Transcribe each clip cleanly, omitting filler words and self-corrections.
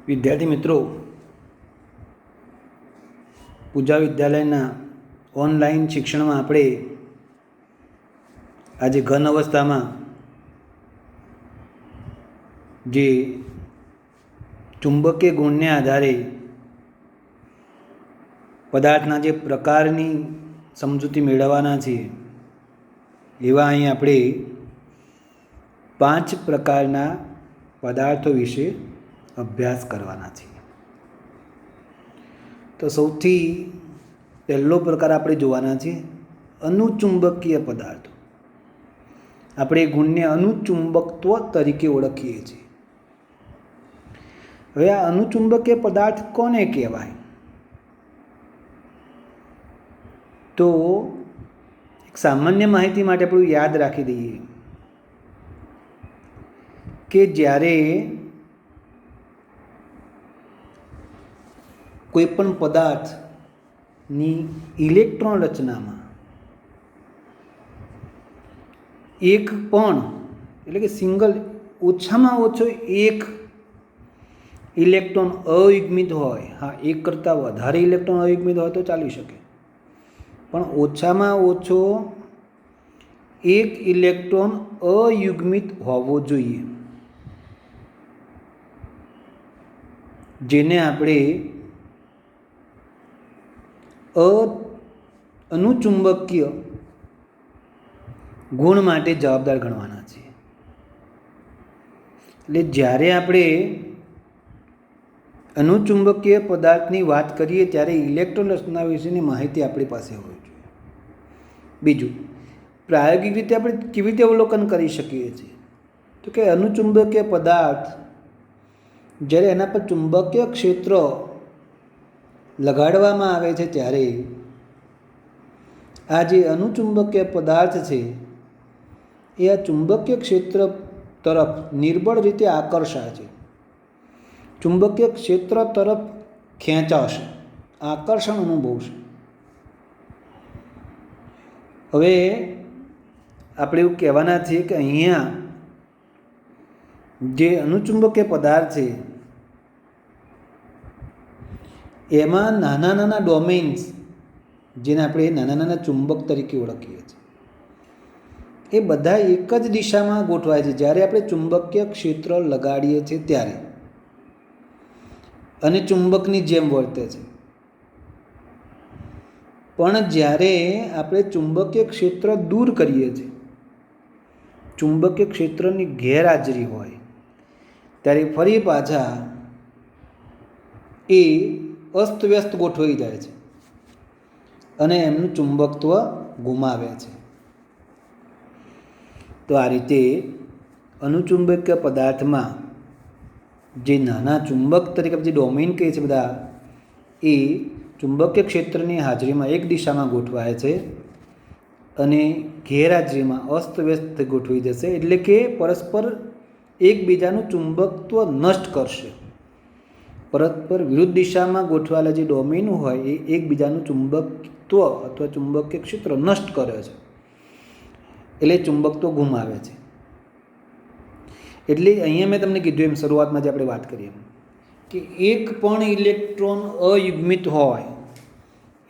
વિદ્યાર્થી મિત્રો, પૂજા વિદ્યાલયના ઓનલાઈન શિક્ષણમાં આપણે આજે ઘન અવસ્થામાં જે ચુંબકીય ગુણને આધારે પદાર્થના જે પ્રકારની સમજૂતી મેળવવાના છે એવા અહીં આપણે 5 પ્રકારના પદાર્થો વિશે અભ્યાસ કરવાના છે. તો સૌથી પહેલો પ્રકાર આપણે જોવાના છે અનુચુંબકીય પદાર્થો. આપણે ગુણને અનુચુંબકત્વ તરીકે ઓળખીએ છીએ. હવે આ અનુચુંબકીય પદાર્થ કોને કહેવાય? તો એક સામાન્ય માહિતી માટે આપણે યાદ રાખી દઈએ કે જ્યારે કોઈ પણ પદાર્થની ઇલેક્ટ્રોન રચનામાં એક પણ એટલે કે સિંગલ ઓછામાં ઓછો એક ઇલેક્ટ્રોન અયુગ્મિત હોય, હા એક કરતાં વધારે ઇલેક્ટ્રોન અયુગ્મિત હોય તો ચાલી શકે, પણ ઓછામાં ઓછો એક ઇલેક્ટ્રોન અયુગ્મિત હોવો જોઈએ, જેને આપણે અનુચુંબકીય ગુણ માટે જવાબદાર ગણવાના છે. એટલે જ્યારે આપણે અનુચુંબકીય પદાર્થની વાત કરીએ ત્યારે ઇલેક્ટ્રોન રચના વિશેની માહિતી આપણી પાસે હોવી જોઈએ. બીજું, પ્રાયોગિક રીતે આપણે કેવી રીતે અવલોકન કરી શકીએ છીએ? તો કે અનુચુંબકીય પદાર્થ જ્યારે એના પર ચુંબકીય ક્ષેત્ર લગાડવામાં આવે છે ત્યારે આ જે અનુચુંબકીય પદાર્થ છે એ આ ચુંબકીય ક્ષેત્ર તરફ નિર્બળ રીતે આકર્ષાય છે, ચુંબકીય ક્ષેત્ર તરફ ખેંચાશે, આકર્ષણ અનુભવશે. હવે આપણે એવું કહેવાના છીએ કે અહીંયા જે અનુચુંબકીય પદાર્થ છે એમાં નાના નાના ડોમેન્સ, જેને આપણે નાના નાના ચુંબક તરીકે ઓળખીએ છીએ, એ બધા એક જ દિશામાં ગોઠવાય છે જ્યારે આપણે ચુંબકીય ક્ષેત્ર લગાડીએ છીએ ત્યારે, અને ચુંબકની જેમ વર્તે છે. પણ જ્યારે આપણે ચુંબકીય ક્ષેત્ર દૂર કરીએ છીએ, ચુંબકીય ક્ષેત્રની ગેરહાજરી હોય ત્યારે ફરી પાછા એ અસ્તવ્યસ્ત ગોઠવાઈ જાય છે અને એમનું ચુંબકત્વ ગુમાવે છે. તો આ રીતે અનુચુંબકીય પદાર્થમાં જે નાના ચુંબક તરીકે જે ડોમેન કહે છે બધા, એ ચુંબકીય ક્ષેત્રની હાજરીમાં એક દિશામાં ગોઠવાય છે અને ગેરહાજરીમાં અસ્તવ્યસ્ત ગોઠવી જશે, એટલે કે પરસ્પર એકબીજાનું ચુંબકત્વ નષ્ટ કરશે. પરસ્પર વિરુદ્ધ દિશામાં ગોઠવાયેલા જે ડોમેન હોય એ એકબીજાનું ચુંબકત્વ અથવા ચુંબકીય ક્ષેત્ર નષ્ટ કરે છે, એટલે ચુંબકત્વ ગુમાવે છે. એટલે અહીંયા મેં તમને કીધું એમ, શરૂઆતમાં જે આપણે વાત કરીએ કે એક પણ ઇલેક્ટ્રોન અયુગ્મિત હોય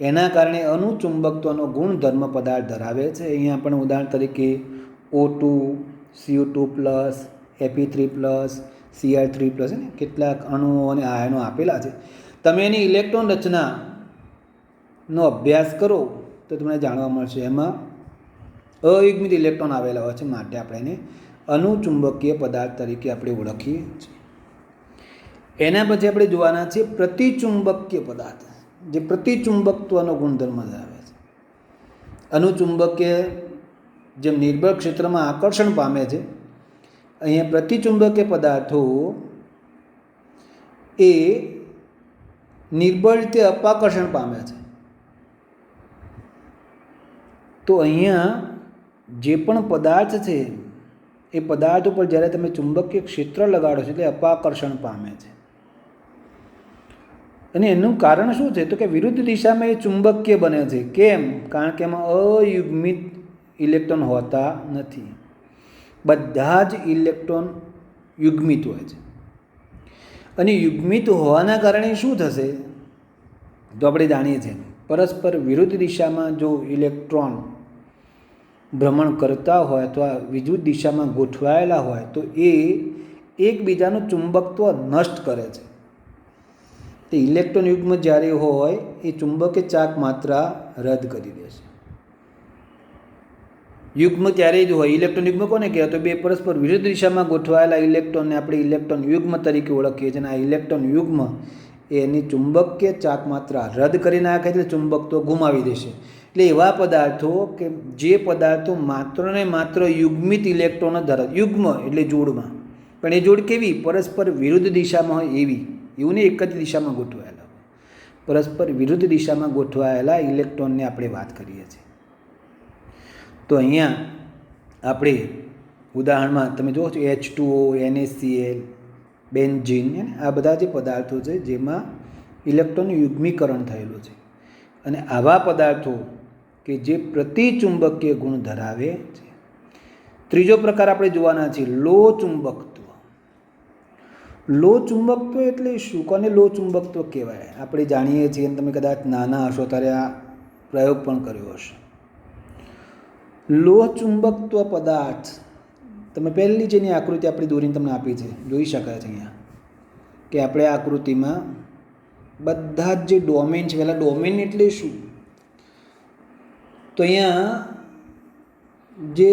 એના કારણે અનુચુંબકત્વનો ગુણધર્મ પદાર્થ ધરાવે છે. અહીંયા પણ ઉદાહરણ તરીકે O2, CO2+, Fe3+, Cr3+, કેટલાક અણુઓ અને આયનો આપેલા છે. તમે એની ઇલેક્ટ્રોન રચનાનો અભ્યાસ કરો તો તમને જાણવા મળશે એમાં અયુગ્મિત ઇલેક્ટ્રોન આવેલા હોય છે, માટે આપણે એને અનુચુંબકીય પદાર્થ તરીકે આપણે ઓળખીએ છીએ. એના પછી આપણે જોવાના છે પ્રતિચુંબકીય પદાર્થ, જે પ્રતિચુંબકત્વનો ગુણધર્મ ધરાવે છે. અનુચુંબકીય જેમ નિર્બળ ક્ષેત્રમાં આકર્ષણ પામે છે, અહીંયા પ્રતિચુંબકીય પદાર્થો એ નિર્બળ રીતે અપાકર્ષણ પામે છે. તો અહીંયા જે પણ પદાર્થ છે એ પદાર્થ ઉપર જ્યારે તમે ચુંબકીય ક્ષેત્ર લગાડો છો એટલે અપાકર્ષણ પામે છે. અને એનું કારણ શું છે? તો કે વિરુદ્ધ દિશામાં એ ચુંબકીય બને છે. કેમ? કારણ કે એમાં અયુગ્મિત ઇલેક્ટ્રોન હોતા નથી, બધા જ ઇલેક્ટ્રોન યુગ્મિત હોય છે. અને યુગ્મિત હોવાના કારણે શું થશે તો આપણે જાણીએ છીએ પરસ્પર વિરુદ્ધ દિશામાં જો ઇલેક્ટ્રોન ભ્રમણ કરતા હોય અથવા વિરુદ્ધ દિશામાં ગોઠવાયેલા હોય તો એ એકબીજાનું ચુંબકત્વ નષ્ટ કરે છે. તે ઇલેક્ટ્રોન યુગ્મ જ્યારે હોય એ ચુંબકે ચાક માત્રા રદ કરી દેશે. યુગ્મ ત્યારે જ હોય. ઇલેક્ટ્રોન યુગ્મ કોને કહેવાય તો બે પરસ્પર વિરુદ્ધ દિશામાં ગોઠવાયેલા ઇલેક્ટ્રોનને આપણે ઇલેક્ટ્રોન યુગ્મ તરીકે ઓળખીએ છીએ. અને આ ઇલેક્ટ્રોન યુગ્મ એની ચુંબકીય ચાક માત્રા રદ કરી નાખે એટલે ચુંબક તો ગુમાવી દેશે. એટલે એવા પદાર્થો કે જે પદાર્થો માત્ર ને માત્ર યુગ્મિત ઇલેક્ટ્રોન ધરાવે, યુગ્મ એટલે જોડમાં, પણ એ જોડ કેવી પરસ્પર વિરુદ્ધ દિશામાં હોય એવી, એવું ને એક જ દિશામાં ગોઠવાયેલા હોય. પરસ્પર વિરુદ્ધ દિશામાં ગોઠવાયેલા ઇલેક્ટ્રોનને આપણે વાત કરીએ છીએ. તો અહીંયા આપણે ઉદાહરણમાં તમે જુઓ છો H2O, NaCl, બેન્ઝીન, આ બધા જે પદાર્થો છે જેમાં ઇલેક્ટ્રોનનું યુગ્મીકરણ થયેલું છે. અને આવા પદાર્થો કે જે પ્રતિચુંબકીય ગુણ ધરાવે છે. ત્રીજો પ્રકાર આપણે જોવાના છીએ લો ચુંબકત્વ. લો ચુંબકત્વ એટલે શું? કોને લો ચુંબકત્વ કહેવાય? આપણે જાણીએ છીએ, તમે કદાચ નાના હશો ત્યારે આ પ્રયોગ પણ કર્યો હશે. લો ચુંબકત્વ પદાર્થ તમે પહેલી જેની આકૃતિ આપણી દોરીને તમને આપી છે જોઈ શકાય છે અહીંયા કે આપણે આ આકૃતિમાં બધા જ જે ડોમેન છે, પહેલાં ડોમેન એટલે શું? તો અહીંયા જે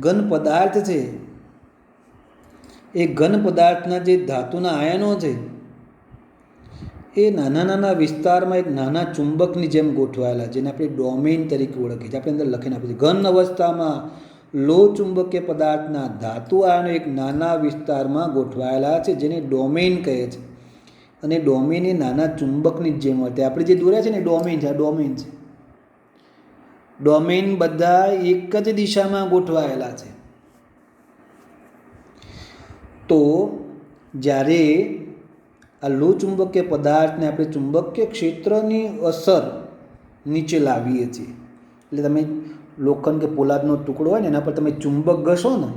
ઘન પદાર્થ છે એ ઘન પદાર્થના જે ધાતુના આયનો છે એ નાના નાના વિસ્તારમાં એક નાના ચુંબકની જેમ ગોઠવાયેલા, જેને આપણે ડોમેન તરીકે ઓળખીએ છીએ. આપણે અંદર લખીને આપીએ છીએ ઘન અવસ્થામાં લો ચુંબકીય પદાર્થના ધાતુ આયનો એક નાના વિસ્તારમાં ગોઠવાયેલા છે જેને ડોમેન કહે છે. અને ડોમેન એ નાના ચુંબકની જેમ વર્તે. આપણે જે દોર્યા છે ને ડોમેન છે, આ ડોમેન છે. ડોમેન બધા એક જ દિશામાં ગોઠવાયેલા છે. તો જ્યારે આ લો ચુંબકીય પદાર્થને આપણે ચુંબકીય ક્ષેત્રની અસર નીચે લાવીએ છીએ. એટલે તમે લોખંડ કે પોલાદનો ટુકડો હોય ને એના પર તમે ચુંબક ઘસો ને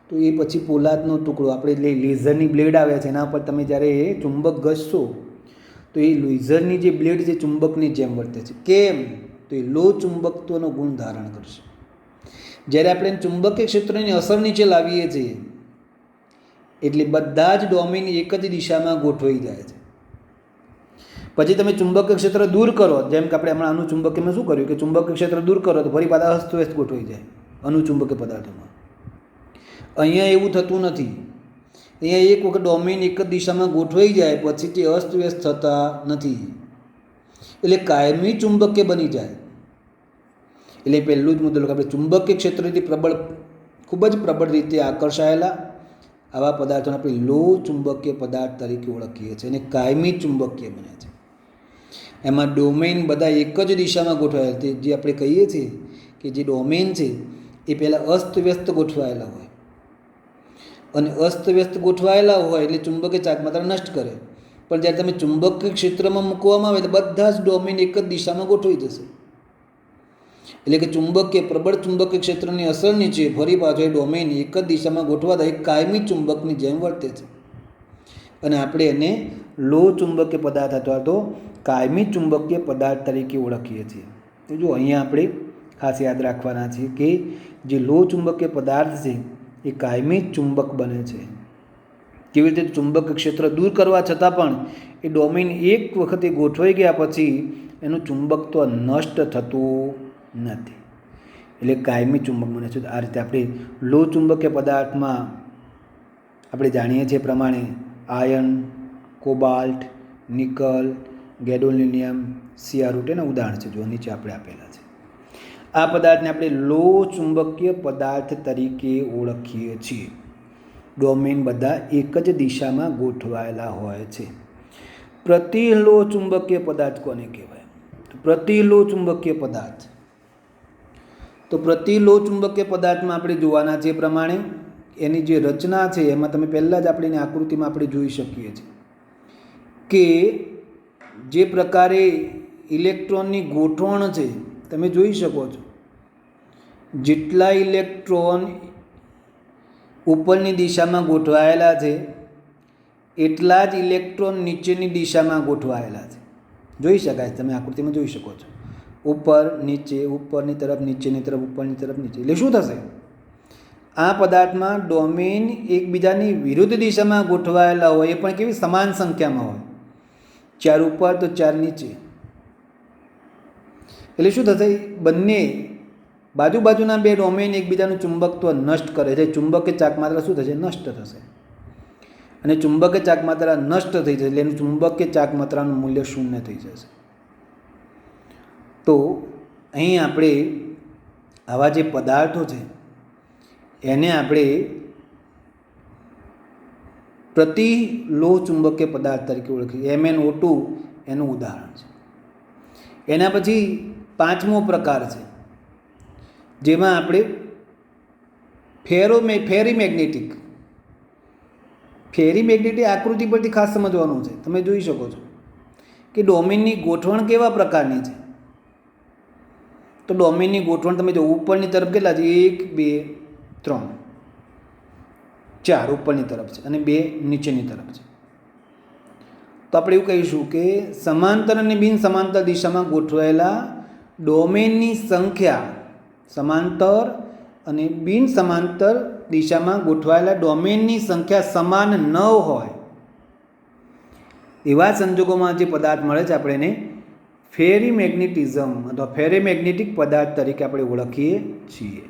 તો એ પછી પોલાદનો ટુકડો, આપણે લેઝરની બ્લેડ આવે છે એના પર તમે જ્યારે ચુંબક ઘસશો તો એ લેઝરની જે બ્લેડ છે ચુંબકની જેમ વર્તે છે. કેમ? તો એ લો ચુંબકત્વનો ગુણ ધારણ કરશે. જ્યારે આપણે ચુંબકીય ક્ષેત્રની અસર નીચે લાવીએ છીએ એટલે બધા જ ડોમેન એક જ દિશામાં ગોઠવાઈ જાય છે. પછી તમે ચુંબકીય ક્ષેત્ર દૂર કરો, જેમ કે આપણે હમણાં અનુચુંબકીયમાં શું કર્યું કે ચુંબકીય ક્ષેત્ર દૂર કરો તો ફરી પાછા અસ્તવ્યસ્ત ગોઠવાઈ જાય અનુચુંબકીય પદાર્થોમાં. અહીંયા એવું થતું નથી. અહીંયા એક વખત ડોમેન એક જ દિશામાં ગોઠવાઈ જાય પછી તે અસ્તવ્યસ્ત થતા નથી, એટલે કાયમી ચુંબકીય બની જાય. એટલે પહેલું જ મુદ્દો આપણે ચુંબકીય ક્ષેત્રથી ખૂબ જ પ્રબળ રીતે આકર્ષાયેલા આવા પદાર્થોને આપણે લો ચુંબકીય પદાર્થ તરીકે ઓળખીએ છીએ અને કાયમી ચુંબકીય બને છે. એમાં ડોમેન બધા એક જ દિશામાં ગોઠવાયેલા છે. જે આપણે કહીએ છીએ કે જે ડોમેન છે એ પહેલાં અસ્તવ્યસ્ત ગોઠવાયેલા હોય, અને અસ્તવ્યસ્ત ગોઠવાયેલા હોય એટલે ચુંબકીય ચાક માત્રા નષ્ટ કરે. પણ જ્યારે તમે ચુંબકીય ક્ષેત્રમાં મૂકવામાં આવે તો બધા જ ડોમેન એક જ દિશામાં ગોઠવાઈ જશે. એટલે કે ચુંબકીય પ્રબળ ચુંબકીય ક્ષેત્રની અસર નીચે ફરી પાછો એ ડોમેન એક જ દિશામાં ગોઠવાતા એક કાયમી ચુંબકની જેમ વર્તે છે. અને આપણે એને લો ચુંબકીય પદાર્થ અથવા તો કાયમી ચુંબકીય પદાર્થ તરીકે ઓળખીએ છીએ. તો જો અહીંયા આપણે ખાસ યાદ રાખવાના છીએ કે જે લો ચુંબકીય પદાર્થ છે એ કાયમી ચુંબક બને છે. કેવી રીતે? ચુંબકીય ક્ષેત્ર દૂર કરવા છતાં પણ એ ડોમેન એક વખતે ગોઠવાઈ ગયા પછી એનું ચુંબકત્વ નષ્ટ થતું નથી, એટલે કાયમી ચુંબક બને છે. આ રીતે આપણે લો ચુંબકીય પદાર્થમાં આપણે જાણીએ છીએ પ્રમાણે આયર્ન, કોબાલ્ટ, નિકલ, ગેડોલિનિયમ, સિયારુટ એના ઉદાહરણ છે જો નીચે આપણે આપેલા છે. આ પદાર્થને આપણે લો ચુંબકીય પદાર્થ તરીકે ઓળખીએ છીએ. ડોમેન બધા એક જ દિશામાં ગોઠવાયેલા હોય છે. પ્રતિલો ચુંબકીય પદાર્થ કોને કહેવાય? તો પ્રતિલો ચુંબકીય પદાર્થ, તો પ્રતિલો ચુંબકીય પદાર્થમાં આપણે જોવાના છે પ્રમાણે એની જે રચના છે એમાં તમે પહેલાં જ આપણે આકૃતિમાં આપણે જોઈ શકીએ છીએ કે જે પ્રકારે ઇલેક્ટ્રોનની ગોઠવણ છે તમે જોઈ શકો છો. જેટલા ઇલેક્ટ્રોન ઉપરની દિશામાં ગોઠવાયેલા છે એટલા જ ઇલેક્ટ્રોન નીચેની દિશામાં ગોઠવાયેલા છે. જોઈ શકાય, તમે આકૃતિમાં જોઈ શકો છો. ઉપર નીચે, ઉપરની તરફ, નીચેની તરફ, ઉપરની તરફ, નીચે. એટલે શું થશે? આ પદાર્થમાં ડોમેન એકબીજાની વિરુદ્ધ દિશામાં ગોઠવાયેલા હોય, એ પણ કેવી સમાન સંખ્યામાં હોય. 4 ઉપર તો 4 નીચે. એટલે શું થશે? બંને બાજુના બે ડોમેન એકબીજાનું ચુંબકત્વ નષ્ટ કરે છે. ચુંબકીય ચાકમાત્રા શું થશે? નષ્ટ થશે. અને ચુંબકીય ચાકમાત્રા નષ્ટ થઈ જશે એટલે એનું ચુંબકીય ચાકમાત્રાનું મૂલ્ય 0 થઈ જશે. તો અહીં આપણે આવા જે પદાર્થો છે એને આપણે પ્રતિલોહ ચુંબકીય પદાર્થ તરીકે ઓળખીએ. MnO2 એનું ઉદાહરણ છે. એના પછી 5મો પ્રકાર છે, જેમાં આપણે ફેરીમેગ્નેટિક આકૃતિ પરથી ખાસ સમજવાનું છે. તમે જોઈ શકો છો કે ડોમેનની ગોઠવણ કેવા પ્રકારની છે. તો ડોમેનની ગોઠવણ તમે જો ઉપરની તરફ કેટલા છે? 1 2 3 4 ઉપરની તરફ છે અને 2 નીચેની તરફ છે. તો આપણે એવું કહીશું કે સમાંતર અને બિન સમાંતર દિશામાં ગોઠવાયેલા ડોમેનની સંખ્યા, સમાંતર અને બિન સમાંતર દિશામાં ગોઠવાયેલા ડોમેનની સંખ્યા સમાન ન હોય એવા સંજોગોમાં જે પદાર્થ મળે છે આપણે એને ફેરીમેગ્નેટિઝમ અથવા ફેરીમેગ્નેટિક પદાર્થ તરીકે આપણે ઓળખીએ છીએ.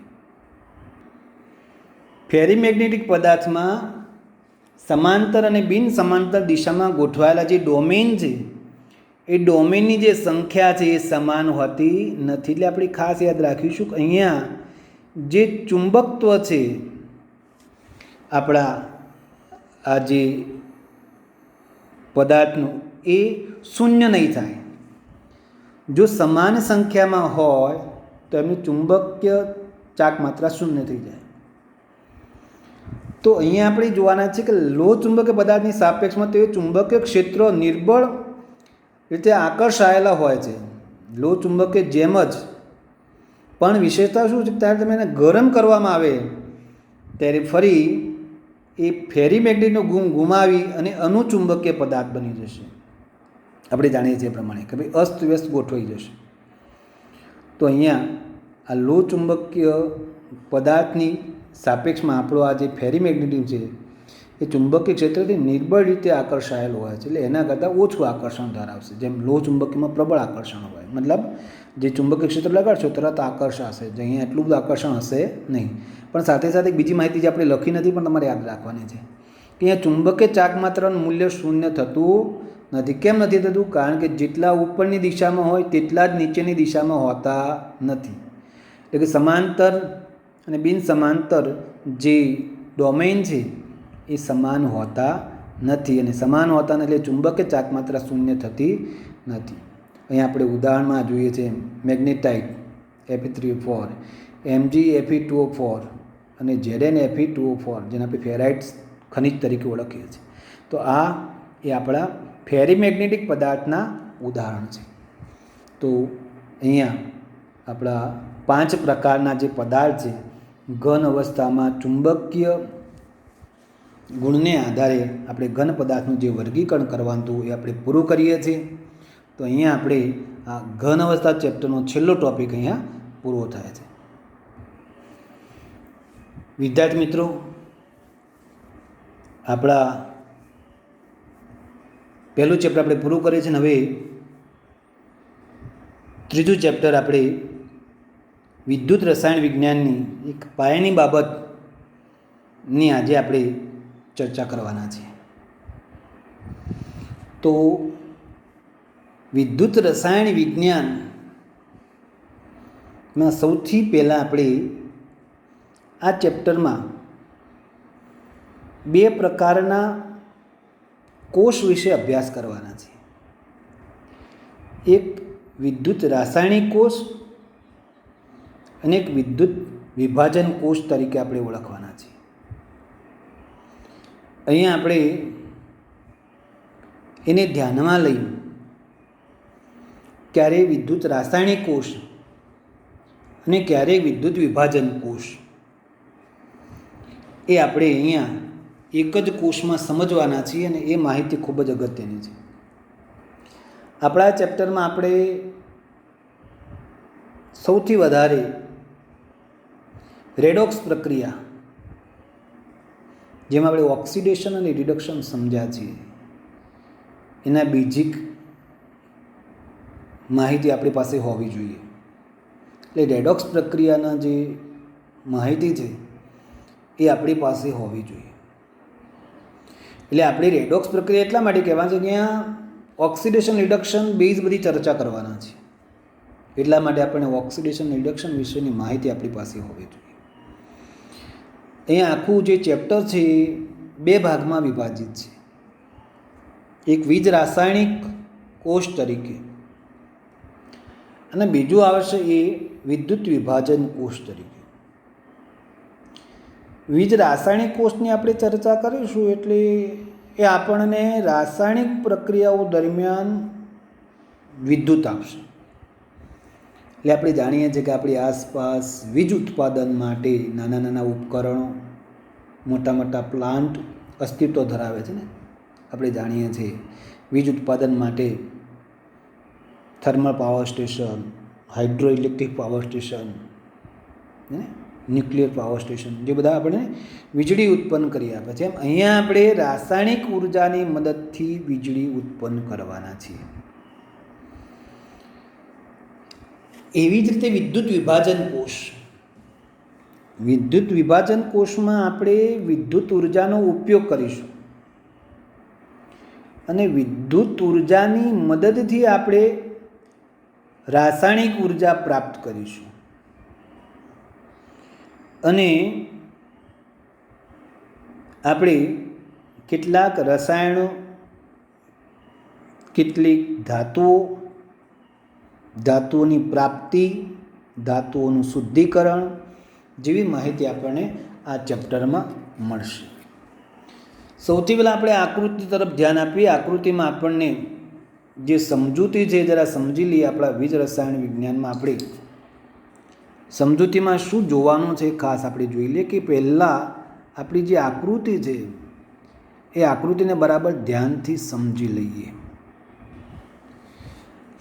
ફેરીમેગ્નેટિક પદાર્થમાં સમાંતર અને બિન સમાંતર દિશામાં ગોઠવાયેલા જે ડોમેન છે એ ડોમેનની જે સંખ્યા છે એ સમાન હોતી નથી. એટલે આપણે ખાસ યાદ રાખીશું કે અહીંયા જે ચુંબકત્વ છે આપણા આ જે પદાર્થનું એ 0 નહીં થાય. જો સમાન સંખ્યામાં હોય તો એમની ચુંબકીય ચાકમાત્રા 0 થઈ જાય. તો અહીંયા આપણે જોવાના છે કે લોહ ચુંબકીય પદાર્થની સાપેક્ષમાં તે ચુંબકીય ક્ષેત્રો નિર્બળ રીતે આકર્ષાયેલા હોય છે. લોહ ચુંબકીય જેમ જ પણ વિશેષતા શું છે? ત્યારે તમે એને ગરમ કરવામાં આવે ત્યારે ફરી એ ફેરીમેગ્નેટનો ગુણ ગુમાવી અને અનુચુંબકીય પદાર્થ બની જશે. આપણે જાણીએ છીએ એ પ્રમાણે કે ભાઈ અસ્તવ્યસ્ત ગોઠવાઈ જશે. તો અહીંયા આ લોહ ચુંબકીય પદાર્થની સાપેક્ષમાં આપણો આ જે ફેરીમેગ્નેટિઝમ છે એ ચુંબકીય ક્ષેત્રથી નિર્બળ રીતે આકર્ષાયેલો હોય છે. એટલે એના કરતાં ઓછું આકર્ષણ ધરાવશે. જેમ લોહ ચુંબકીયમાં પ્રબળ આકર્ષણ હોય, મતલબ જે ચુંબકીય ક્ષેત્ર લગાડશો તરત આકર્ષાશે. જે અહીંયા એટલું બધું આકર્ષણ હશે નહીં. પણ સાથે સાથે બીજી માહિતી જે આપણે લખી નથી પણ તમારે યાદ રાખવાની છે કે અહીંયા ચુંબકીય ચાકમાત્રાનું મૂલ્ય 0 થતું નથી. કેમ નથી થતું? કારણ કે જેટલા ઉપરની દિશામાં હોય તેટલા જ નીચેની દિશામાં હોતા નથી. એટલે કે સમાંતર અને બિન સમાંતર જે ડોમેન છે એ સમાન હોતા નથી. અને સમાન હોતા નથી એટલે ચુંબકીય ચાકમાત્રા 0 થતી નથી. અહીંયા આપણે ઉદાહરણમાં જોઈએ છે મેગ્નેટાઇટ Fe3O4, MgFe2O4 અને ZnFe2O4 જેને આપણે ફેરાઇટ ખનિજ તરીકે ઓળખીએ છીએ. તો આ એ આપણા ફેરીમેગ્નેટિક પદાર્થના ઉદાહરણ છે. તો અહીંયા આપણા 5 પ્રકારના જે પદાર્થ છે ઘન અવસ્થામાં ચુંબકીય ગુણને આધારે આપણે ઘન પદાર્થનું જે વર્ગીકરણ કરવાનું હતું એ આપણે પૂરું કરીએ છીએ. તો અહીંયા આપણે આ ઘન અવસ્થા ચેપ્ટરનો છેલ્લો ટૉપિક અહીંયા પૂરો થાય છે. વિદ્યાર્થી મિત્રો, આપણા પહેલું ચેપ્ટર આપણે પૂરું કરીએ છીએ. હવે ત્રીજું ચેપ્ટર આપણે વિદ્યુત રસાયણ વિજ્ઞાનની એક પાયાની બાબતની આજે આપણે ચર્ચા કરવાના છીએ. તો વિદ્યુત રસાયણ વિજ્ઞાનમાં સૌથી પહેલાં આપણે આ ચેપ્ટરમાં 2 પ્રકારના કોષ વિશે અભ્યાસ કરવાના છે. એક વિદ્યુત રાસાયણિક કોષ અને એક વિદ્યુત વિભાજન કોષ તરીકે આપણે ઓળખવાના છે. અહીંયા આપણે એને ધ્યાનમાં લઈ ક્યારેય વિદ્યુત રાસાયણિક કોષ અને ક્યારેય વિદ્યુત વિભાજન કોષ એ આપણે અહીંયા એક જ કોષમાં સમજવાના છીએ અને એ માહિતી ખૂબ જ અગત્યની છે. આપણા ચેપ્ટરમાં આપણે સૌથી વધારે રેડોક્સ પ્રક્રિયા, જેમાં આપણે ઓક્સિડેશન અને રિડક્શન સમજ્યા છીએ, એના બેઝિક માહિતી આપણી પાસે હોવી જોઈએ. એટલે રેડોક્સ પ્રક્રિયાના જે માહિતી છે એ આપણી પાસે હોવી જોઈએ. એટલે આપણી રેડોક્સ પ્રક્રિયા એટલા માટે કહેવાય છે કે અહીંયા ઓક્સિડેશન રિડક્શન બેઝ બધી ચર્ચા કરવાના છે. એટલા માટે આપણને ઓક્સિડેશન રિડક્શન વિશેની માહિતી આપણી પાસે હોવી જોઈએ. અહીંયા આખું જે ચેપ્ટર છે એ 2 ભાગમાં વિભાજિત છે. એક વીજ રાસાયણિક કોષ તરીકે અને બીજું આવશે એ વિદ્યુત વિભાજન કોષ તરીકે. વીજ રાસાયણિક કોષની આપણે ચર્ચા કરીશું એટલે એ આપણને રાસાયણિક પ્રક્રિયાઓ દરમિયાન વિદ્યુત આપશે. એટલે આપણે જાણીએ છીએ કે આપણી આસપાસ વીજ ઉત્પાદન માટે નાના નાના ઉપકરણો, મોટા મોટા પ્લાન્ટ અસ્તિત્વ ધરાવે છે ને. આપણે જાણીએ છીએ વીજ ઉત્પાદન માટે thermal power station, hydro electric power station, nuclear power station, જે બધા આપણે વીજળી ઉત્પન્ન કરી આપે છે. એમ અહીંયા આપણે રાસાયણિક ઉર્જાની મદદથી વીજળી ઉત્પન્ન કરવાના છીએ. એવી જ રીતે વિદ્યુત વિભાજન કોષ, વિદ્યુત વિભાજન કોષમાં આપણે વિદ્યુત ઉર્જાનો ઉપયોગ કરીશું અને વિદ્યુત ઉર્જાની મદદથી આપણે રાસાયણિક ઉર્જા પ્રાપ્ત કરીશું અને આપણે કેટલાક રસાયણો, કેટલીક ધાતુઓની પ્રાપ્તિ, ધાતુઓનું શુદ્ધિકરણ જેવી માહિતી આપણને આ ચેપ્ટરમાં મળશે. સૌથી પહેલાં આપણે આકૃતિ તરફ ધ્યાન આપીએ. આકૃતિમાં આપણને જે સમજૂતી છે જરા સમજી લઈએ. આપણા વીજ રસાયણ વિજ્ઞાનમાં આપણે સમજૂતીમાં શું જોવાનું છે ખાસ આપણે જોઈ લઈએ કે પહેલાં આપણી જે આકૃતિ છે એ આકૃતિને બરાબર ધ્યાનથી સમજી લઈએ.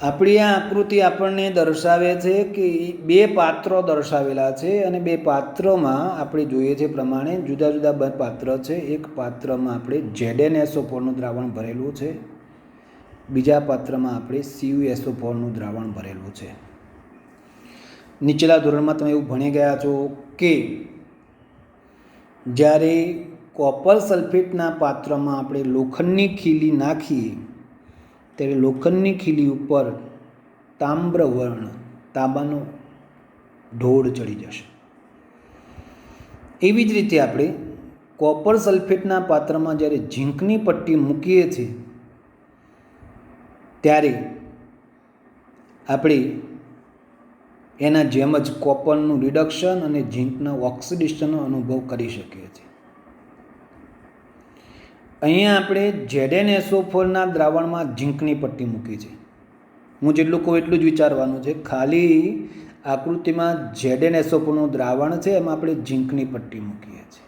આપણી આ આકૃતિ આપણને દર્શાવે છે કે 2 પાત્રો દર્શાવેલા છે અને 2 પાત્રોમાં આપણે જોઈએ છે પ્રમાણે જુદા જુદા 2 પાત્ર છે. એક પાત્રમાં આપણે ZnSO4નું દ્રાવણ ભરેલું છે, બીજા પાત્રમાં આપણે CuSO4નું દ્રાવણ ભરેલું છે. નીચેલા ધોરણમાં તમે એવું ભણી ગયા છો કે જ્યારે કોપર સલ્ફેટના પાત્રમાં આપણે લોખંડની ખીલી નાખીએ ત્યારે લોખંડની ખીલી ઉપર તામ્ર વર્ણ, તાંબાનો ઢોળ ચડી જશે. એવી જ રીતે આપણે કોપર સલ્ફેટના પાત્રમાં જ્યારે ઝીંકની પટ્ટી મૂકીએ છીએ ત્યારે આપણે એના જેમ જ કોપરનું રિડક્શન અને ઝીંકના ઓક્સિડેશનનો અનુભવ કરી શકીએ છીએ. અહીંયા આપણે ZnSO4ના દ્રાવણમાં ઝીંકની પટ્ટી મૂકી છે. હું જેટલું કહું એટલું જ વિચારવાનું છે. ખાલી આકૃતિમાં ZnSO4નું દ્રાવણ છે, એમાં આપણે ઝીંકની પટ્ટી મૂકીએ છીએ.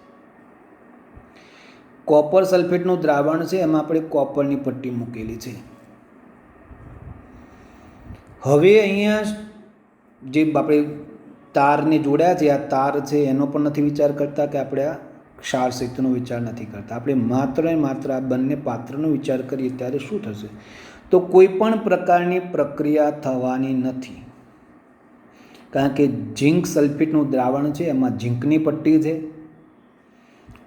કોપર સલ્ફેટનું દ્રાવણ છે, એમાં આપણે કોપરની પટ્ટી મૂકેલી છે. હવે અહીંયા જે આપણે તારને જોડ્યા છે, આ તાર છે એનો પણ નથી વિચાર કરતા કે આપણે આ ક્ષાર સંયુક્તનો વિચાર નથી કરતા. આપણે માત્ર ને માત્ર આ બંને પાત્રનો વિચાર કરીએ ત્યારે શું થશે તો કોઈ પણ પ્રકારની પ્રક્રિયા થવાની નથી. કારણ કે ઝીંક સલ્ફેટનું દ્રાવણ છે એમાં ઝીંકની પટ્ટી છે,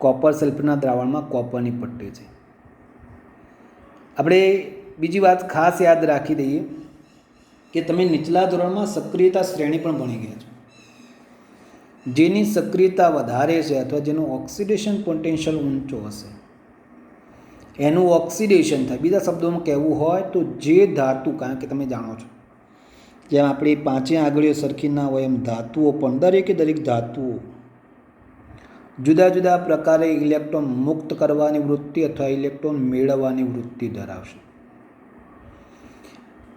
કોપર સલ્ફેટના દ્રાવણમાં કોપરની પટ્ટી છે. આપણે બીજી વાત ખાસ યાદ રાખી દઈએ કે તમે નીચલા ધોરણમાં સક્રિયતા શ્રેણી પણ ભણી ગયા છો. જેની સક્રિયતા વધારે છે અથવા જેનું ઓક્સિડેશન પોટેન્શિયલ ઊંચો હશે એનું ઓક્સિડેશન થાય. બીજા શબ્દોમાં કહેવું હોય તો જે ધાતુ, કારણ કે તમે જાણો છો જેમ આપણી 5 આંગળીઓ સરખી ના હોય એમ ધાતુઓ પણ દરેક ધાતુઓ જુદા જુદા પ્રકારે ઇલેક્ટ્રોન મુક્ત કરવાની વૃત્તિ અથવા ઇલેક્ટ્રોન મેળવવાની વૃત્તિ ધરાવશે.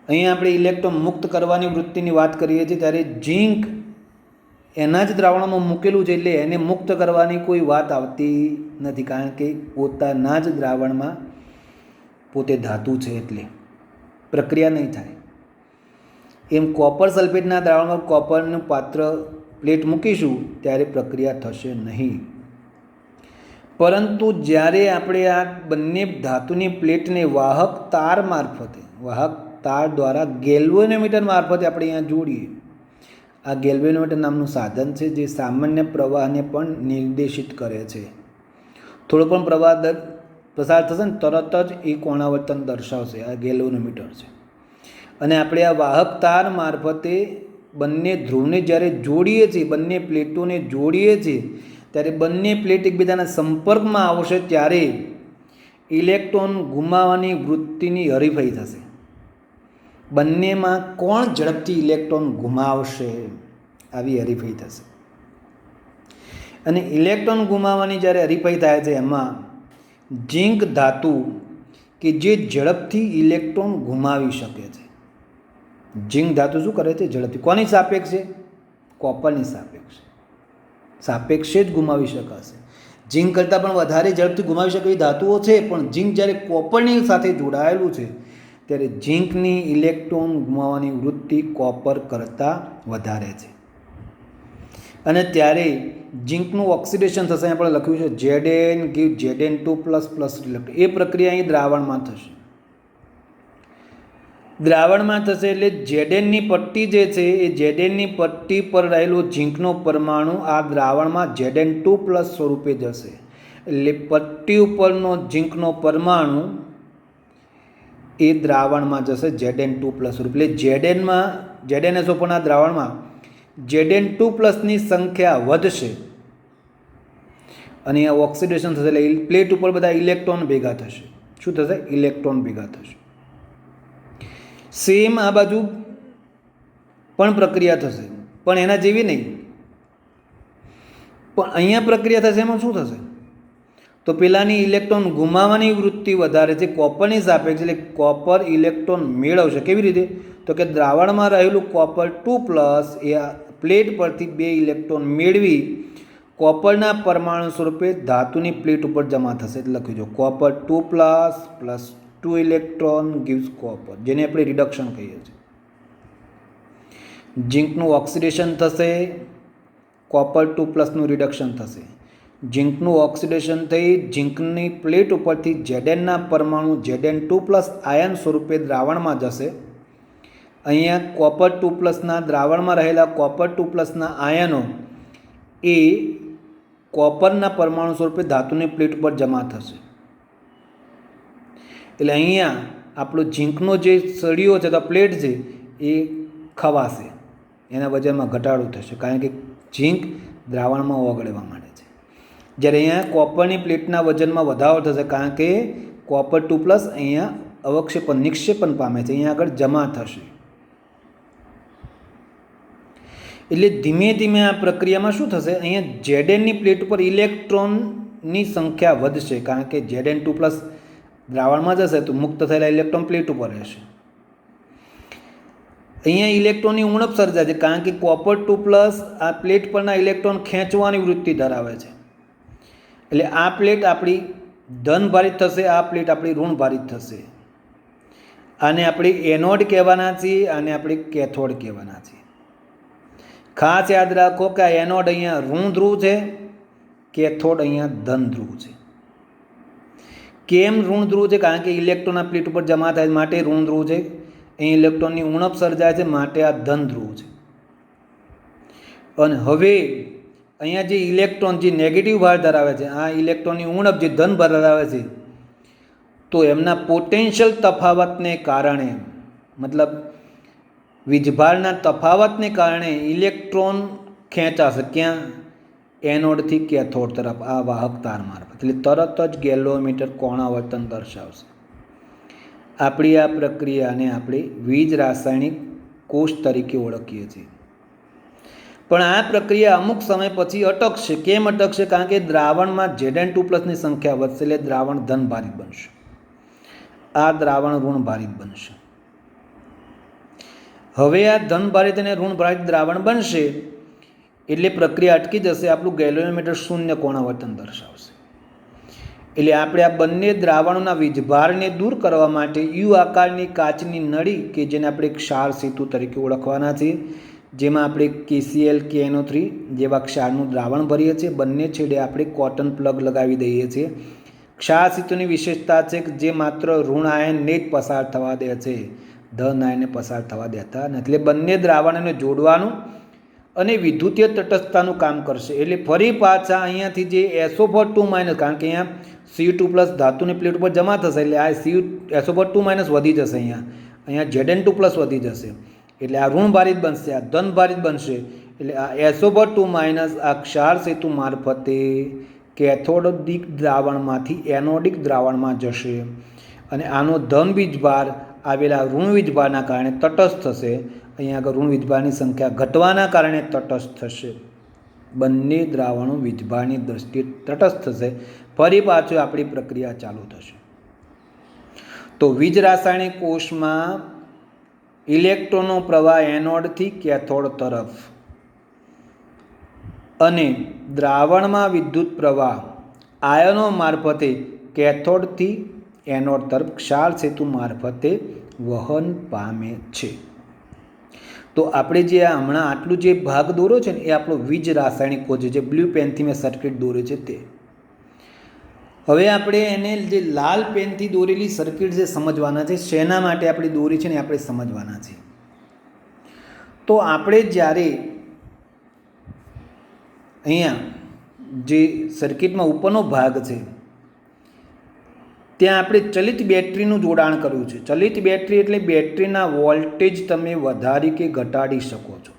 અહીંયા આપણે ઇલેક્ટ્રોન મુક્ત કરવાની વૃત્તિની વાત કરીએ છીએ ત્યારે ઝીંક એના જ દ્રાવણમાં મૂકેલું છે, એટલે એને મુક્ત કરવાની કોઈ વાત આવતી નથી, કારણ કે પોતાના જ દ્રાવણમાં પોતે ધાતુ છે એટલે પ્રક્રિયા નહીં થાય. એમ કોપર સલ્ફેટના દ્રાવણમાં કોપરનું પાત્ર પ્લેટ મૂકીશું ત્યારે પ્રક્રિયા થશે નહીં. પરંતુ જ્યારે આપણે આ બંને ધાતુની પ્લેટને વાહક તાર દ્વારા ગેલ્વેનોમીટર મારફતે આપણે અહીંયા જોડીએ. આ ગેલ્વેનોમીટર નામનું સાધન છે જે સામાન્ય પ્રવાહને પણ નિર્દેશિત કરે છે. થોડો પણ પ્રવાહ પસાર થશે ને તરત જ એ કોણાવર્તન દર્શાવશે. આ ગેલ્વેનોમીટર છે. અને આપણે આ વાહક તાર મારફતે બંને ધ્રુવને જ્યારે જોડીએ છીએ, બંને પ્લેટોને જોડીએ છીએ, ત્યારે બંને પ્લેટ એકબીજાના સંપર્કમાં આવશે ત્યારે ઇલેક્ટ્રોન ગુમાવવાની વૃત્તિની હરીફાઈ થશે. બંનેમાં કોણ ઝડપથી ઇલેક્ટ્રોન ગુમાવશે આવી હરીફાઈ થશે. અને ઇલેક્ટ્રોન ગુમાવવાની જ્યારે હરીફાઈ થાય છે એમાં ઝીંક ધાતુ કે જે ઝડપથી ઇલેક્ટ્રોન ગુમાવી શકે છે. ઝીંક ધાતુ શું કરે છે? ઝડપથી. કોની સાપેક્ષે? કોપરની સાપેક્ષે. સાપેક્ષે જ ગુમાવી શકાશે. ઝીંક કરતાં પણ વધારે ઝડપથી ગુમાવી શકે એવી ધાતુઓ છે, પણ ઝીંક જ્યારે કોપરની સાથે જોડાયેલું છે ત્યારે ઝીંકની ઇલેક્ટ્રોન ગુમાવવાની વૃત્તિ કોપર કરતાં વધારે છે. અને ત્યારે ઝીંકનું ઓક્સિડેશન થશે. આપણે લખ્યું છે Zn give Zn2++ એ પ્રક્રિયા અહીં દ્રાવણમાં થશે. દ્રાવણમાં થશે એટલે Znની પટ્ટી જે છે એ Znની પટ્ટી પર રહેલો ઝીંકનો પરમાણુ આ દ્રાવણમાં Zn2+ સ્વરૂપે જશે. એટલે પટ્ટી ઉપરનો ઝીંકનો પરમાણુ એ દ્રાવણમાં જશે Zn2+ સ્વરૂપે. એટલે ZnSO પરના દ્રાવણમાં Zn2+ની સંખ્યા વધશે અને આ ઓક્સિડેશન થશે. એટલે પ્લેટ ઉપર બધા ઇલેક્ટ્રોન ભેગા થશે. શું થશે? ઇલેક્ટ્રોન ભેગા થશે. સેમ આ બાજુ પણ પ્રક્રિયા થશે, પણ એના જેવી નહીં. પણ અહીંયા પ્રક્રિયા થશે, એમાં શું થશે? તો પેલાની ઇલેક્ટ્રોન ગુમાવવાની વૃત્તિ વધારે છે કોપરની સાપેક્ષે, એટલે કોપર ઇલેક્ટ્રોન મેળવશે. કેવી રીતે? તો કે દ્રાવણમાં રહેલું Copper2+ એ પ્લેટ પરથી 2 ઇલેક્ટ્રોન મેળવી કોપરના પરમાણુ સ્વરૂપે ધાતુની પ્લેટ ઉપર જમા થશે. એટલે લખ્યું છે Copper2+ + 2 ઇલેક્ટ્રોન gives કોપર, જેને આપણે રિડક્શન કહીએ છીએ. ઝીંકનું ઓક્સિડેશન થશે, Copper2+નું રિડક્શન થશે. ઝીંકનું ઓક્સિડેશન થઈ ઝીંકની પ્લેટ ઉપરથી Znના પરમાણુ Zn2+ આયન સ્વરૂપે દ્રાવણમાં જશે. અહીંયા Copper2+ના દ્રાવણમાં રહેલા Copper2+ના આયનો એ કોપરના પરમાણુ સ્વરૂપે ધાતુની પ્લેટ ઉપર જમા થશે. એટલે અહીંયા આપણો ઝીંકનો જે સળિયો છે, તો પ્લેટ છે, એ ખવાશે, એના વજનમાં ઘટાડો થશે, કારણ કે ઝીંક દ્રાવણમાં ઓગળવા માંડે છે. જ્યારે અહીંયા કોપરની પ્લેટના વજનમાં વધારો થશે, કારણ કે Copper2+ અહીંયા નિક્ષેપણ પામે છે, અહીંયા આગળ જમા થશે. એટલે ધીમે ધીમે આ પ્રક્રિયામાં શું થશે? અહીંયા Znની પ્લેટ ઉપર ઇલેક્ટ્રોનની સંખ્યા વધશે, કારણ કે Zn2+ દ્રાવણમાં જશે તો મુક્ત થયેલા ઇલેક્ટ્રોન પ્લેટ ઉપર રહેશે. અહીંયા ઇલેક્ટ્રોનની ઉણપ સર્જાય છે, કારણ કે Copper2+ આ પ્લેટ પરના ઇલેક્ટ્રોન ખેંચવાની વૃત્તિ ધરાવે છે. એટલે આ પ્લેટ આપણી ધન ભારિત થશે, આ પ્લેટ આપણી ઋણ ભારિત થશે. આને આપણે એનોડ કહેવાના છીએ, આને આપણે કેથોડ કહેવાના છીએ. ખાસ યાદ રાખો કે આ એનોડ અહીંયા ઋણ ધ્રુવ છે, કેથોડ અહીંયા ધન ધ્રુવ છે. કેમ ઋણ ધ્રુવ છે? કારણ કે ઇલેક્ટ્રોન આ પ્લેટ ઉપર જમા થાય માટે ઋણ ધ્રુવ છે. અહીં ઇલેક્ટ્રોનની ઉણપ સર્જાય છે માટે આ ધન ધ્રુવ છે. અને હવે અહીંયા જે ઇલેક્ટ્રોન જે નેગેટિવ ભાર ધરાવે છે, આ ઇલેક્ટ્રોનની ઉણપ જે ધન ભાર ધરાવે છે, તો એમના પોટેન્શિયલ તફાવતને કારણે, મતલબ વીજભારના તફાવતને કારણે ઇલેક્ટ્રોન ખેંચાશે. ક્યાં? એનોડથી કેથોડ તરફ, આ વાહક તાર મારફત. એટલે તરત જ ગેલ્વેનોમીટર કોણાવર્તન દર્શાવશે. આપણી આ પ્રક્રિયાને આપણે વીજ રાસાયણિક કોષ તરીકે ઓળખીએ છીએ. પણ આ પ્રક્રિયા અમુક સમય પછી અટકશે. કેમ અટકશે? કારણ કે દ્રાવણમાં Zn2+ની સંખ્યા વધશે, એટલે દ્રાવણ ધન ભારિત બનશે, આ દ્રાવણ ઋણ ભારિત બનશે. હવે આ ધન ભારિત અને ઋણ ભારિત દ્રાવણ બનશે એટલે પ્રક્રિયા અટકી જશે, આપણું ગેલ્વેનોમીટર શૂન્ય કોણ આવર્તન દર્શાવશે. એટલે આપણે આ બંને દ્રાવણોના વીજભારને દૂર કરવા માટે યુ આકારની કાચની નળી કે જેને આપણે ક્ષાર સેતુ તરીકે ઓળખવાના છે, જેમાં આપણે KCl KNO3 જેવા ક્ષારનું દ્રાવણ ભરીએ છીએ, બંને છેડે આપણે કોટન પ્લગ લગાવી દઈએ છીએ. ક્ષાર સેતુની વિશેષતા છે કે જે માત્ર ઋણ આયનને જ પસાર થવા દે છે, ધન આયનને પસાર થવા દેતા નથી. એટલે બંને દ્રાવણોને જોડવાનું અને વિદ્યુતીય તટસ્થતાનું કામ કરશે. એટલે ફરી પાછા અહીંયાથી જે SO2- કારણ કે અહીંયા Cu2+ ધાતુની પ્લેટ ઉપર જમા થશે, એટલે આ SO2- વધી જશે, અહીંયા Zn2+ વધી જશે, એટલે આ ઋણ ભારિત બનશે, આ ધન ભારિત બનશે. એટલે આ SO2- આ ક્ષાર સેતુ મારફતે કેથોડિક દ્રાવણમાંથી એનોડિક દ્રાવણમાં જશે અને આનો ધન વીજભાર આવેલા ઋણ વીજભારના કારણે તટસ્થ થશે. અહીંયા આગળ ઋણ વીજભારની સંખ્યા ઘટવાના કારણે તટસ્થ થશે. બંને દ્રાવણો વીજભારની દ્રષ્ટિએ તટસ્થ થશે. ફરી પાછું આપણી પ્રક્રિયા ચાલુ થશે. તો વીજ રાસાયણિક કોષમાં ઇલેક્ટ્રોનનો પ્રવાહ એનોડથી કેથોડ તરફ અને દ્રાવણમાં વિદ્યુત પ્રવાહ આયનો મારફતે કેથોડથી એનોડ તરફ ક્ષાર સેતુ મારફતે વહન પામે છે. તો આપણે જે હમણાં આટલું જે ભાગ દોર્યો છે ને એ આપણો વીજ રાસાયણિક કોષ જે બ્લુ પેનથી મેં સર્કિટ દોરે છે તે. હવે આપણે એને જે લાલ પેનથી દોરેલી સર્કિટ જે સમજવાના છે, શેના માટે આપણે દોરી છે ને આપણે સમજવાના છે. તો આપણે જ્યારે અહીંયા જે સર્કિટમાં ઉપરનો ભાગ છે ત્યાં આપણે ચલિત બેટરીનું જોડાણ કર્યું છે. ચલિત બેટરી એટલે બેટરીના વોલ્ટેજ તમે વધારી કે ઘટાડી શકો છો.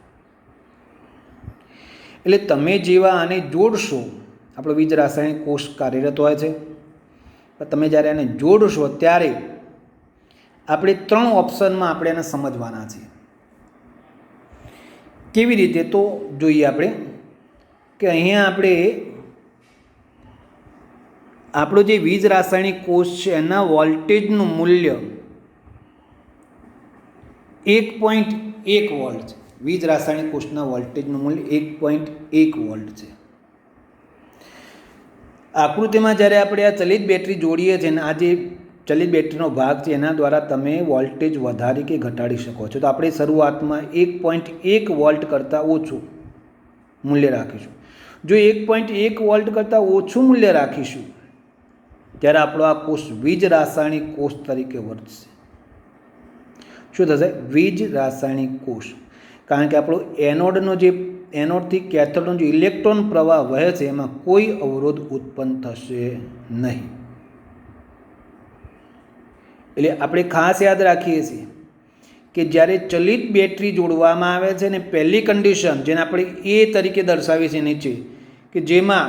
એટલે તમે જેવા આને જોડશો, આપણો વીજ રાસાયણિક કોષ કાર્યરત હોય છે, તમે જ્યારે આને જોડશો ત્યારે આપણે 3 ઓપ્શનમાં આપણે એને સમજવાના છે. કેવી રીતે તો જોઈએ આપણે કે અહીંયા આપણે આપણો જે વીજ રાસાયણિક કોષ છે એના વોલ્ટેજનું મૂલ્ય 1.1 વોલ્ટ છે. વીજ રાસાયણિક કોષના વોલ્ટેજનું મૂલ્ય 1.1 વોલ્ટ છે. આકૃતિમાં જ્યારે આપણે આ ચલિત બેટરી જોડીએ છીએ ને આ જે ચલિત બેટરીનો ભાગ છે એના દ્વારા તમે વોલ્ટેજ વધારી કે ઘટાડી શકો છો. તો આપણે શરૂઆતમાં 1.1 વોલ્ટ કરતાં ઓછું મૂલ્ય રાખીશું. જો 1.1 વોલ્ટ કરતાં ઓછું મૂલ્ય રાખીશું ત્યારે આપણો આ કોષ વીજ રાસાયણિક કોષ તરીકે વર્તશે. શું થશે? વીજ રાસાયણિક કોષ. કારણ કે આપણો એનોડથી કેથોડનો જે ઇલેક્ટ્રોન પ્રવાહ વહે છે એમાં કોઈ અવરોધ ઉત્પન્ન થશે નહીં. એટલે આપણે ખાસ યાદ રાખીએ છીએ કે જ્યારે ચલિત બેટરી જોડવામાં આવે છે ને પહેલી કન્ડિશન જેને આપણે એ તરીકે દર્શાવીએ છીએ નીચે, કે જેમાં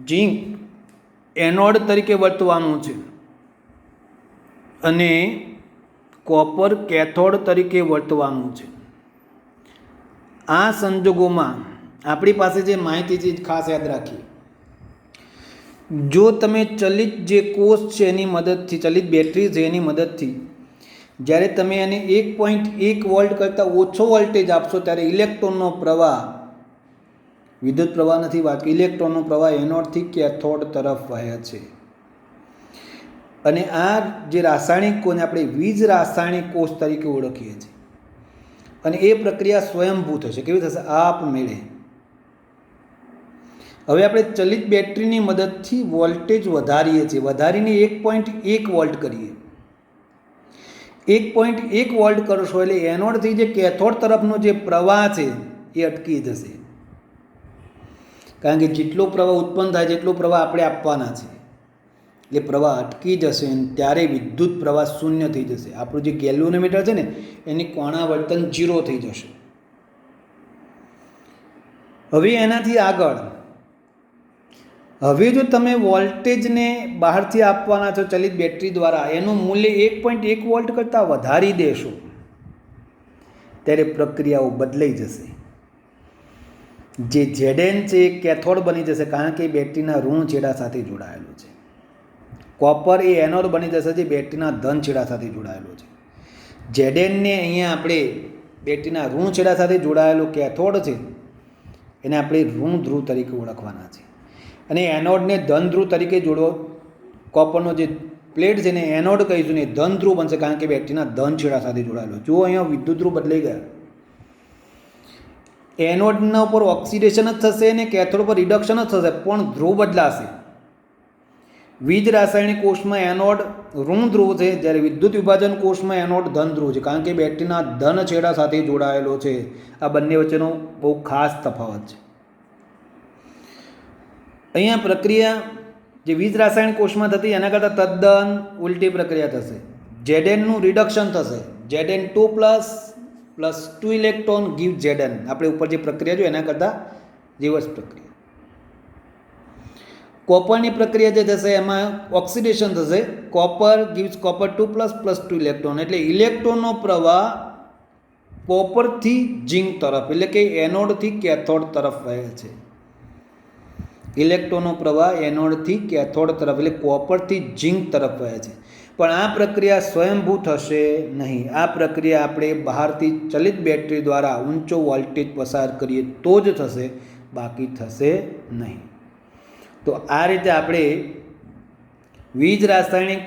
ઝીંક એનોડ તરીકે વર્તવાનું છે અને કોપર કેથોડ તરીકે વર્તવાનું છે. આ સંજોગોમાં આપણી પાસે જે માહિતી છે ખાસ યાદ રાખીએ. જો તમે ચલિત જે કોષ છે એની મદદથી, ચલિત બેટરી છે એની મદદથી જ્યારે તમે એને 1.1 વોલ્ટ કરતાં ઓછો વોલ્ટેજ આપશો ત્યારે ઇલેક્ટ્રોનનો પ્રવાહ, વિદ્યુત પ્રવાહ નથી વાત, ઇલેક્ટ્રોનનો પ્રવાહ એનોડથી કેથોડ તરફ વહે છે. અને આ જે રાસાયણિક કોષને આપણે વીજ રાસાયણિક કોષ તરીકે ઓળખીએ છીએ. અને એ પ્રક્રિયા સ્વયંભૂ થશે. કેવી થશે? આપમેળે. હવે આપણે ચલિત બેટરીની મદદથી વોલ્ટેજ વધારીએ છીએ, વધારીને 1.1 વોલ્ટ કરીએ. 1.1 વોલ્ટ કરશો એટલે એનોડથી જે કેથોડ તરફનો જે પ્રવાહ છે એ અટકી જશે. કારણ કે જેટલો પ્રવાહ ઉત્પન્ન થાય જેટલો પ્રવાહ આપણે આપવાના છે એટલે પ્રવાહ અટકી જશે અને ત્યારે વિદ્યુત પ્રવાહ શૂન્ય થઈ જશે. આપણું જે ગેલ્વેનોમીટર છે ને એની કોણાવર્તન 0 થઈ જશે. હવે એનાથી આગળ, હવે જો તમે વોલ્ટેજને બહારથી આપવાના છો ચલિત બેટરી દ્વારા, એનું મૂલ્ય 1.1 વોલ્ટ કરતાં વધારી દેશો ત્યારે પ્રક્રિયાઓ બદલાઈ જશે. જે Zn છે એ કેથોડ બની જશે કારણ કે બેટરીના ઋણ છેડા સાથે જોડાયેલું છે. કોપર એ એનોડ બની જશે જે બેટરીના ધન છેડા સાથે જોડાયેલો છે. Zn ને અહીંયા આપણે બેટરીના ઋણ છેડા સાથે જોડાયેલો કેથોડ છે એને આપણે ઋણ ધ્રુવ તરીકે ઓળખવાના છે. અને એનોડને ધન ધ્રુવ તરીકે જોડો. કોપરનો જે પ્લેટ છે ને એનોડ કહીશું ને ધન ધ્રુવ બનશે, કારણ કે બેટરીના ધન છેડા સાથે જોડાયેલો. જુઓ અહીંયા વિદ્યુત ધ્રુવ બદલાઈ ગયા. એનોડના ઉપર ઓક્સિડેશન જ થશે અને કેથોડ પર રિડક્શન જ થશે, પણ ધ્રુવ બદલાશે. વીજ રાસાયણિક કોષમાં એનોડ ઋણ ધ્રુવ છે, જ્યારે વિદ્યુત વિભાજન કોષમાં એનોડ ધન ધ્રુવ છે, કારણ કે બેટરીના ધન છેડા સાથે જોડાયેલો છે. આ બંને વચ્ચેનો બહુ ખાસ તફાવત છે. અહીંયા પ્રક્રિયા જે વીજ રાસાયણિક કોષમાં થતી એના કરતાં તદ્દન ઉલટી પ્રક્રિયા થશે. Znનું રિડક્શન થશે. Zn2 plus 2 electron give Zn. આપણે ઉપર જે પ્રક્રિયા જો એના કરતાં રિવર્સ પ્રક્રિયા. કોપરની પ્રક્રિયા જે થશે એમાં ઓક્સિડેશન થશે. Copper gives copper 2 plus 2 electron, એટલે ઇલેક્ટ્રોનનો પ્રવાહ કોપરથી ઝિંક તરફ, એટલે કે એનોડથી કેથોડ તરફ વહે છે. ઇલેક્ટ્રોનનો પ્રવાહ એનોડથી કેથોડ તરફ, એટલે કોપરથી ઝિંક તરફ વહે છે. પણ આ પ્રક્રિયા સ્વયંભૂ થશે નહીં. આ પ્રક્રિયા આપણે બહારથી ચલિત બેટરી દ્વારા ઊંચો વોલ્ટેજ પસાર કરીએ તો જ થશે, બાકી થશે નહીં. તો આ રીતે આપણે વીજ રાસાયણિક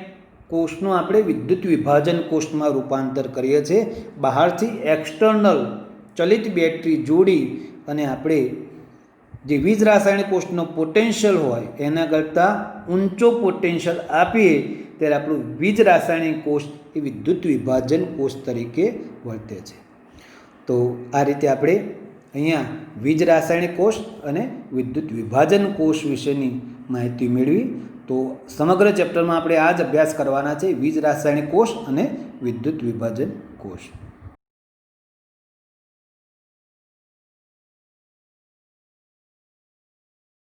કોષનું આપણે વિદ્યુત વિભાજન કોષમાં રૂપાંતર કરીએ છીએ. બહારથી એક્સટર્નલ ચલિત બેટરી જોડી અને આપણે જે વીજ રાસાયણિક કોષનો પોટેન્શિયલ હોય એના કરતાં ઊંચો પોટેન્શિયલ આપીએ ત્યારે આપણું વીજ રાસાયણિક કોષ એ વિદ્યુત વિભાજન કોષ તરીકે વર્તે છે. તો આ રીતે આપણે અહીંયા વીજ રાસાયણિક કોષ અને વિદ્યુત વિભાજન કોષ વિશેની માહિતી મેળવી. તો સમગ્ર ચેપ્ટરમાં આપણે આ જ અભ્યાસ કરવાના છે, વીજ રાસાયણિક કોષ અને વિદ્યુત વિભાજન કોષ.